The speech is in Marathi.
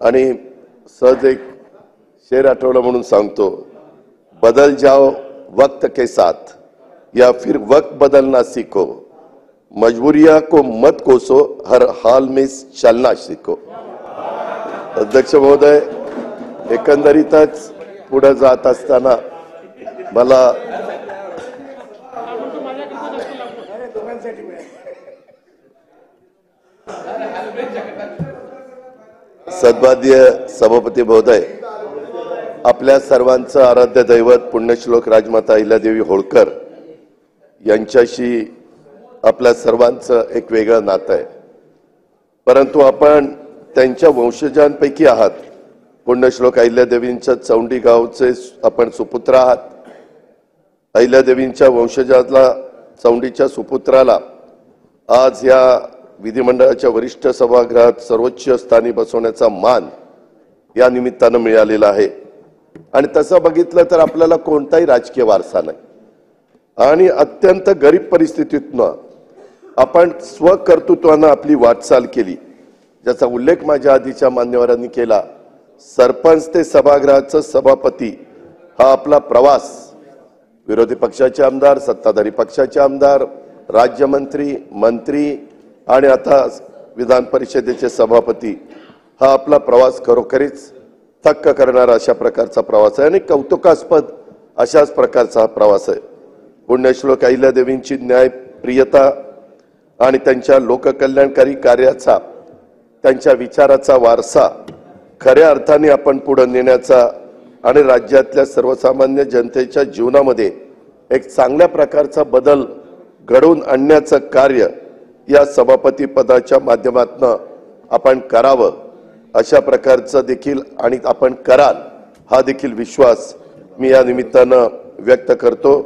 आणि सहज एक शेर आठवला म्हणून सांगतो, बदल जाओ वक्त के साथ या फिर वक्त बदलना सीखो, मजबूरियां को मत कोसो, हर हाल में चलना सीखो। अध्यक्ष महोदय, एकंदरीतच पुढे जात असताना मला सद्भाद्य सभापती महोदय, आपल्या सर्वांचं आराध्य दैवत पुण्यश्लोक राजमाता अहिल्यादेवी होळकर यांच्याशी आपल्या सर्वांचं एक वेगळं नातं आहे, परंतु आपण त्यांच्या वंशजांपैकी आहात। पुण्यश्लोक अहिल्यादेवींच्या चौंडी गावचे आपण सुपुत्र आहात। अहिल्यादेवींच्या वंशजाला, चौंडीच्या सुपुत्राला आज या विधिमंडळाच्या वरिष्ठ सभागृहात सर्वोच्च स्थानी बसवण्याचा मान या निमित्तानं मिळालेला आहे। आणि तसं बघितलं तर आपल्याला कोणताही राजकीय वारसा नाही आणि अत्यंत गरीब परिस्थितीतनं आपण स्वकर्तृत्वानं आपली वाटचाल केली, ज्याचा उल्लेख माझ्या आधीच्या मान्यवरांनी केला। सरपंच ते सभागृहाचा सभापती हा आपला प्रवास, विरोधी पक्षाचे आमदार, सत्ताधारी पक्षाचे आमदार, राज्यमंत्री, मंत्री आणि आता विधान परिषदेचे सभापती, हा आपला प्रवास खरोखरीच थक्क करणारा अशा प्रकारचा प्रवास आहे आणि कौतुकास्पद अशाच प्रकारचा हा प्रवास आहे। पुण्यश्लोक अहिल्यादेवींची न्यायप्रियता आणि त्यांच्या लोककल्याणकारी कार्याचा, त्यांच्या विचाराचा वारसा खऱ्या अर्थाने आपण पुढे नेण्याचा आणि राज्यातल्या सर्वसामान्य जनतेच्या जीवनामध्ये एक चांगल्या प्रकारचा बदल घडवून आणण्याचं कार्य या सभापती पदाच्या माध्यमातून आपण करावं, अशा प्रकारचं देखील आणि आपण कराल हा देखील विश्वास मी या निमित्तानं व्यक्त करतो।